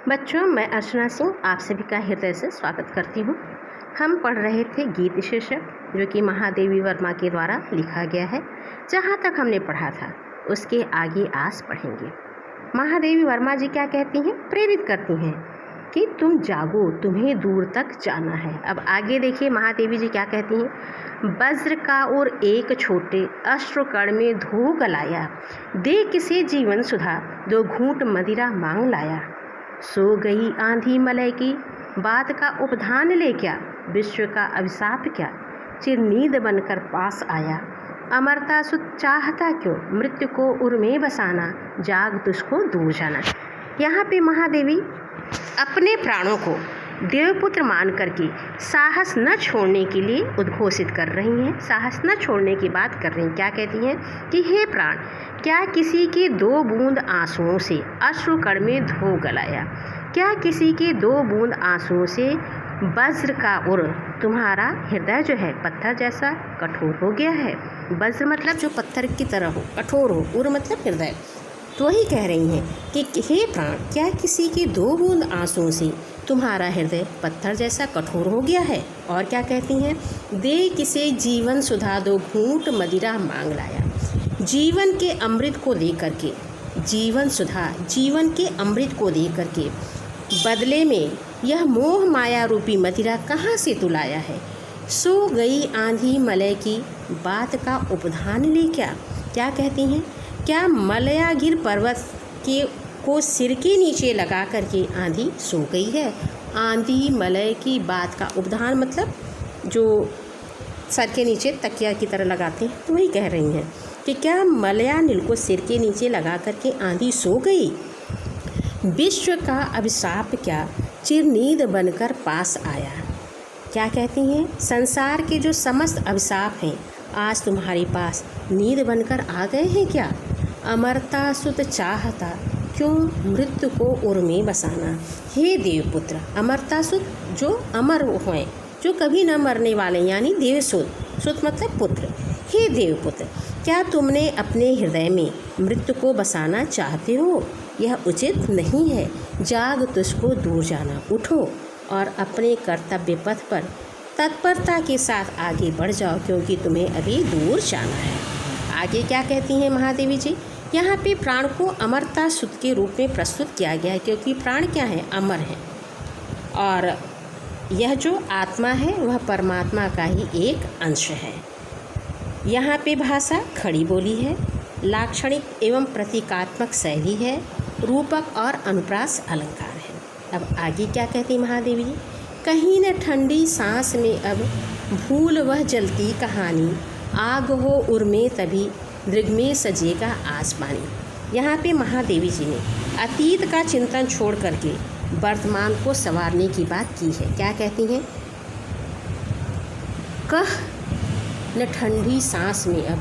बच्चों, मैं अर्चना सिंह आप सभी का हृदय से स्वागत करती हूँ। हम पढ़ रहे थे गीत शीर्षक, जो कि महादेवी वर्मा के द्वारा लिखा गया है। जहाँ तक हमने पढ़ा था उसके आगे आज पढ़ेंगे। महादेवी वर्मा जी क्या कहती हैं? प्रेरित करती हैं कि तुम जागो, तुम्हें दूर तक जाना है। अब आगे देखिए महादेवी जी क्या कहती हैं। वज्र का और एक छोटे अश्रुकण में धो गलाया, दे किसे जीवन सुधा, दो घूंट मदिरा मांग लाया। सो गई आंधी मलय की, बात का उपधान ले क्या, विश्व का अभिशाप क्या, चिर नींद बनकर पास आया। अमरता सुत चाहता क्यों, मृत्यु को उर में बसाना, जाग तुझको दूर जाना। यहाँ पे महादेवी अपने प्राणों को देवपुत्र मान करके साहस न छोड़ने के लिए उद्घोषित कर रही हैं। साहस न छोड़ने की बात कर रही हैं। क्या कहती हैं कि हे प्राण, क्या किसी के दो बूंद आंसुओं से अश्रुकण में धो गलाया, क्या किसी के दो बूंद आंसुओं से वज्र का उर, तुम्हारा हृदय जो है पत्थर जैसा कठोर हो गया है। वज्र मतलब जो पत्थर की तरह हो, कठोर हो, उर मतलब हृदय। तो वही कह रही हैं कि हे प्राण, क्या किसी के दो बूंद आंसुओं से तुम्हारा हृदय पत्थर जैसा कठोर हो गया है। और क्या कहती हैं, दे किसे जीवन सुधा, दो घूंट मदिरा मांग लाया। जीवन के अमृत को लेकर के, जीवन सुधा, जीवन के अमृत को लेकर के बदले में यह मोह माया रूपी मदिरा कहाँ से तू लाया है। सो गई आंधी मलय की, बात का उपधान ले क्या। क्या कहती हैं, क्या मलयागिर पर्वत के को सिर के नीचे लगा करके आंधी सो गई है। आंधी मलय की बात का उपधान मतलब जो सर के नीचे तकिया की तरह लगाते हैं, तो वही कह रही हैं कि क्या मलयानिल को सिर के नीचे लगा करके आंधी सो गई। विश्व का अभिशाप क्या, चिर नींद बनकर पास आया। क्या कहती हैं, संसार के जो समस्त अभिशाप हैं आज तुम्हारे पास नींद बनकर आ गए हैं क्या। अमरता सुत चाहता क्यों, मृत्यु को उर में बसाना। हे देवपुत्र, अमरता सुत जो अमर हैं, जो कभी न मरने वाले, यानी देवसुत, सुत मतलब पुत्र। हे देवपुत्र, क्या तुमने अपने हृदय में मृत्यु को बसाना चाहते हो। यह उचित नहीं है। जाग तुझको दूर जाना, उठो और अपने कर्तव्य पथ पर तत्परता के साथ आगे बढ़ जाओ, क्योंकि तुम्हें अभी दूर जाना है। आगे क्या कहती हैं महादेवी जी, यहाँ पे प्राण को अमरता सुत के रूप में प्रस्तुत किया गया है, क्योंकि प्राण क्या है, अमर है। और यह जो आत्मा है वह परमात्मा का ही एक अंश है। यहाँ पे भाषा खड़ी बोली है, लाक्षणिक एवं प्रतीकात्मक शैली है, रूपक और अनुप्रास अलंकार है। अब आगे क्या कहती महादेवी जी, कहीं न ठंडी सांस में अब भूल वह जलती कहानी, आग हो उर में तभी दृग में सजेगा आज पानी। यहाँ पे महादेवी जी ने अतीत का चिंतन छोड़ करके वर्तमान को संवारने की बात की है। क्या कहती हैं, कह न ठंडी सांस में अब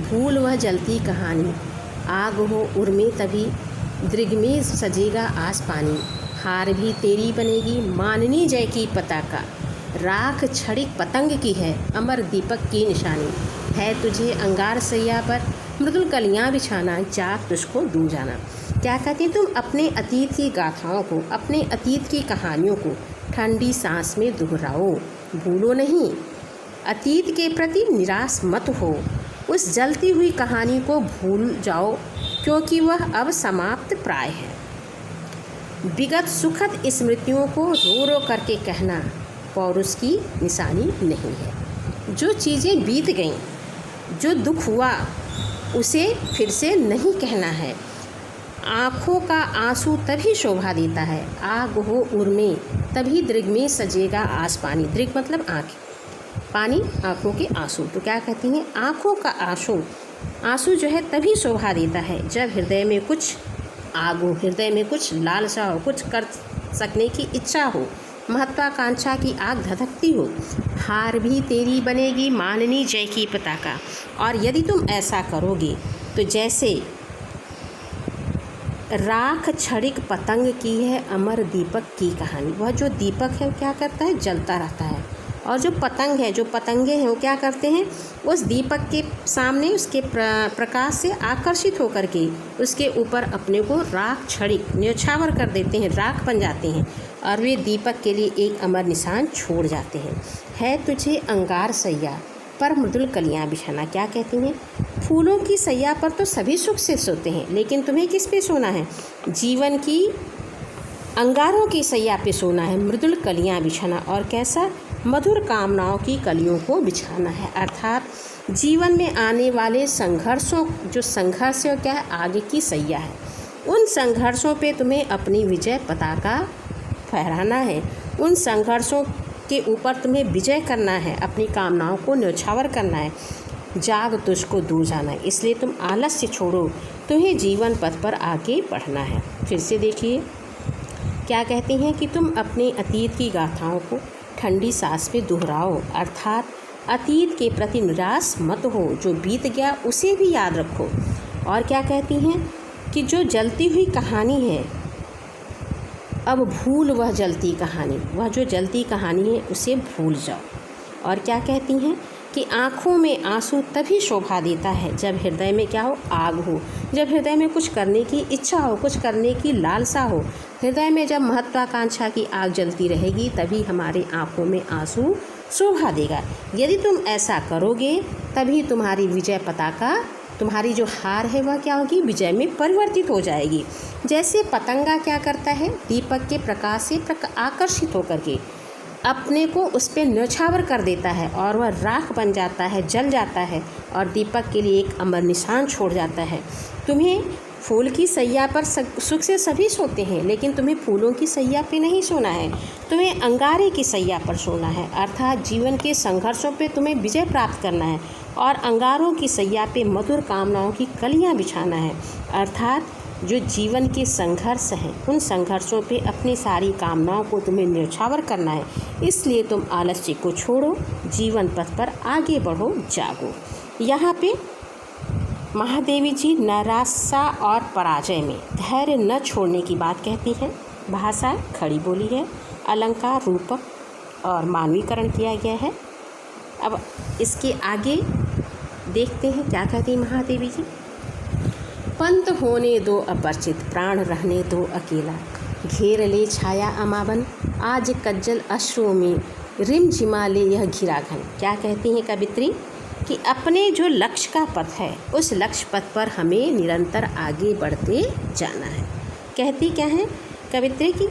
भूल वह जलती कहानी, आग हो उर में तभी दृग में सजेगा आज पानी। हार भी तेरी बनेगी माननी जय की पताका, राख छड़िक पतंग की है अमर दीपक की निशानी। है तुझे अंगार सैया पर मृदुल कलियाँ बिछाना, जाग तुझको दूर जाना। क्या कहते हैं, तुम अपने अतीत की गाथाओं को, अपने अतीत की कहानियों को ठंडी सांस में दोहराओ, भूलो नहीं। अतीत के प्रति निराश मत हो, उस जलती हुई कहानी को भूल जाओ, क्योंकि वह अब समाप्त प्राय है। विगत सुखद स्मृतियों को रो रो करके कहना पौरुष की निशानी नहीं है। जो चीज़ें बीत गईं, जो दुख हुआ, उसे फिर से नहीं कहना है। आँखों का आंसू तभी शोभा देता है, आग हो उर में तभी दृग में सजेगा आज पानी। दृग मतलब आँख, पानी आँखों के आंसू। तो क्या कहती हैं, आँखों का आंसू जो है तभी शोभा देता है जब हृदय में कुछ आग हो, हृदय में कुछ लालसा हो, कुछ कर सकने की इच्छा हो, महत्वाकांक्षा की आग धधकती हो। हार भी तेरी बनेगी माननी जय की पताका। और यदि तुम ऐसा करोगे तो जैसे राख छड़िक पतंग की है अमर दीपक की कहानी। वह जो दीपक है क्या करता है, जलता रहता है, और जो पतंग है, जो पतंगे हैं, वो क्या करते हैं, उस दीपक के सामने उसके प्रकाश से आकर्षित होकर के उसके ऊपर अपने को राख क्षणिक न्यौछावर कर देते हैं, राख बन जाते हैं और वे दीपक के लिए एक अमर निशान छोड़ जाते हैं। है तुझे अंगार सैया पर मृदुल कलियां बिछाना, क्या कहती हैं, फूलों की सैया पर तो सभी सुख से सोते हैं, लेकिन तुम्हें किस पे सोना है, जीवन की अंगारों की सैया पे सोना है, मृदुल कलियां बिछाना, और कैसा, मधुर कामनाओं की कलियों को बिछाना है। अर्थात जीवन में आने वाले संघर्षों, जो संघर्ष है क्या है, आगे की सैया है, उन संघर्षों पे तुम्हें अपनी विजय पताका फहराना है, उन संघर्षों के ऊपर तुम्हें विजय करना है, अपनी कामनाओं को न्यौछावर करना है, जाग तुझको दूर जाना है, इसलिए तुम आलस्य छोड़ो, तुम्हें जीवन पथ पर आगे बढ़ना है। फिर से देखिए क्या कहती हैं कि तुम अपने अतीत की गाथाओं को ठंडी सांस पे दोहराओ, अर्थात अतीत के प्रति निराश मत हो, जो बीत गया उसे भी याद रखो। और क्या कहती हैं कि जो जलती हुई कहानी है अब भूल वह जलती कहानी, वह जो जलती कहानी है उसे भूल जाओ। और क्या कहती हैं कि आँखों में आंसू तभी शोभा देता है जब हृदय में क्या हो, आग हो, जब हृदय में कुछ करने की इच्छा हो, कुछ करने की लालसा हो, हृदय में जब महत्वाकांक्षा की आग जलती रहेगी तभी हमारे आँखों में आंसू शोभा देगा। यदि तुम ऐसा करोगे तभी तुम्हारी विजय पताका, तुम्हारी जो हार है वह क्या होगी, विजय में परिवर्तित हो जाएगी। जैसे पतंगा क्या करता है, दीपक के प्रकाश से आकर्षित होकर के अपने को उस पर न्यौछावर कर देता है और वह राख बन जाता है, जल जाता है और दीपक के लिए एक अमर निशान छोड़ जाता है। तुम्हें फूल की सैया पर सुख से सभी सोते हैं, लेकिन तुम्हें फूलों की सैया पे नहीं सोना है, तुम्हें अंगारे की सैया पर सोना है, अर्थात जीवन के संघर्षों पे तुम्हें विजय प्राप्त करना है और अंगारों की सैया पे मधुर कामनाओं की कलियां बिछाना है, अर्थात जो जीवन के संघर्ष हैं उन संघर्षों पे अपनी सारी कामनाओं को तुम्हें न्यौछावर करना है। इसलिए तुम आलस्य को छोड़ो, जीवन पथ पर आगे बढ़ो, जागो। यहाँ पे महादेवी जी निराशा और पराजय में धैर्य न छोड़ने की बात कहती हैं। भाषा खड़ी बोली है, अलंकार रूपक और मानवीकरण किया गया है। अब इसके आगे देखते हैं क्या कहती महादेवी जी। पंत होने दो अपरिचित, प्राण रहने दो अकेला, घेर ले छाया अमावन, आज कज्जल अश्रुओं में रिमझिमा ले यह घिराघन। क्या कहती हैं कवित्री कि अपने जो लक्ष्य का पथ है उस लक्ष्य पथ पर हमें निरंतर आगे बढ़ते जाना है। कहती क्या है कवित्री की,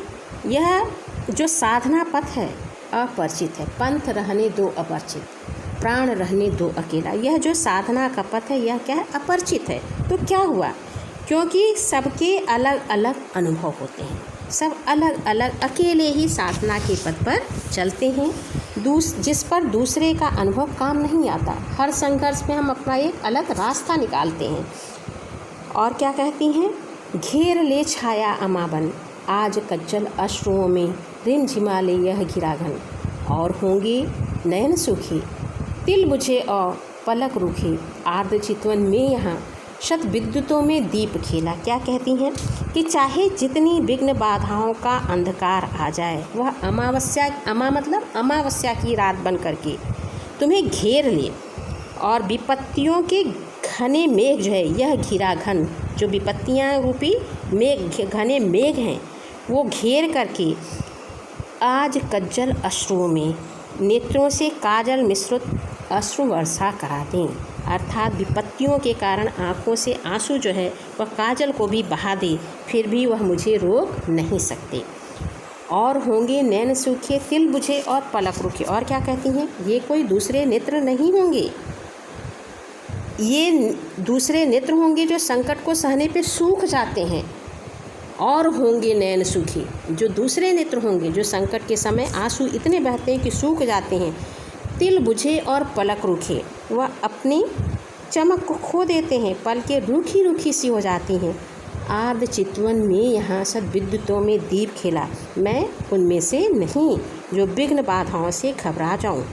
यह जो साधना पथ है अपरिचित है, पंथ रहने दो अपरिचित, प्राण रहने दो अकेला। यह जो साधना का पथ है यह क्या है, अपरिचित है। तो क्या हुआ, क्योंकि सबके अलग अलग अनुभव होते हैं, सब अलग अलग अकेले ही साधना के पथ पर चलते हैं, जिस पर दूसरे का अनुभव काम नहीं आता। हर संघर्ष में हम अपना एक अलग रास्ता निकालते हैं। और क्या कहती हैं, घेर ले छाया अमावन, आज कज्जल अश्रुओं में रिमझिमा ले यह घिराघन, और होंगे नयन सुखी तिल बुझे और पलक रूखे, आर्द्र चितवन में यहाँ शत विद्युतों में दीप खेला। क्या कहती हैं कि चाहे जितनी विघ्न बाधाओं का अंधकार आ जाए, वह अमावस्या की रात बन करके तुम्हें घेर ले, और विपत्तियों के घने मेघ जो है, यह घिराघन जो विपत्तियाँ रूपी मेघ, घने मेघ हैं, वो घेर करके आज कज्जल अश्रुओं में नेत्रों से काजल मिश्रित अश्रु वर्षा करा दें, अर्थात विपत्तियों के कारण आँखों से आंसू जो है वह काजल को भी बहा दे, फिर भी वह मुझे रोक नहीं सकते। और होंगे नैन सूखे तिल बुझे और पलक रुके। और क्या कहती हैं, ये कोई दूसरे नेत्र नहीं होंगे, ये दूसरे नेत्र होंगे जो संकट को सहने पे सूख जाते हैं। और होंगे नैन सूखे, जो दूसरे नेत्र होंगे जो संकट के समय आंसू इतने बहते हैं कि सूख जाते हैं। तिल बुझे और पलक रूखे, वह अपनी चमक को खो देते हैं, पलकें रूखी रूखी सी हो जाती हैं। आर्द्र चितवन में यहाँ सब विद्युतों में दीप खिला, मैं उनमें से नहीं जो विघ्न बाधाओं से घबरा जाऊँ।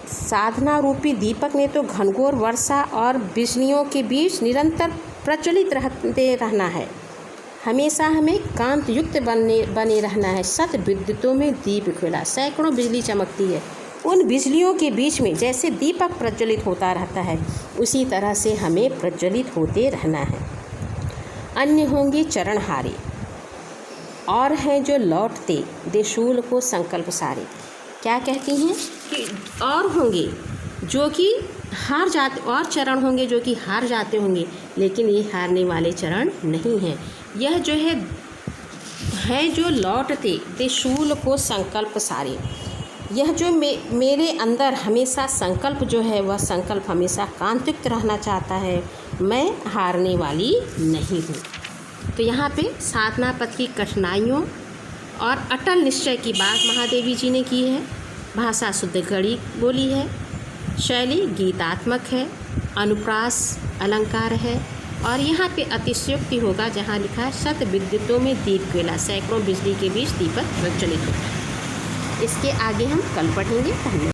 साधना रूपी दीपक ने तो घनघोर वर्षा और बिजलियों के बीच निरंतर प्रज्वलित रहते रहना है। हमेशा हमें कांत युक्त बने रहना है। शत विद्युतों में दीप खुला, सैकड़ों बिजली चमकती है, उन बिजलियों के बीच में जैसे दीपक प्रज्वलित होता रहता है, उसी तरह से हमें प्रज्वलित होते रहना है। अन्य होंगे चरणहारे, और हैं जो लौटते देशूल को संकल्प सारे। क्या कहती हैं कि और होंगे जो कि हार जाते, और चरण होंगे जो कि हार जाते होंगे, लेकिन ये हारने वाले चरण नहीं हैं। यह जो है जो लौटते देशूल को संकल्प सारे। यह जो मेरे अंदर हमेशा संकल्प जो है, वह संकल्प हमेशा कांतयुक्त रहना चाहता है। मैं हारने वाली नहीं हूँ। तो यहाँ पे साधना पथ की कठिनाइयों और अटल निश्चय की बात महादेवी जी ने की है। भाषा शुद्ध गढ़ी बोली है, शैली गीतात्मक है, अनुप्रास अलंकार है, और यहाँ पे अतिशयोक्ति होगा जहाँ लिखा है शत विद्युतों में दीप केला, सैकड़ों बिजली के बीच दीपक प्रज्वलित होता है। इसके आगे हम कल पढ़ेंगे। धन्यवाद।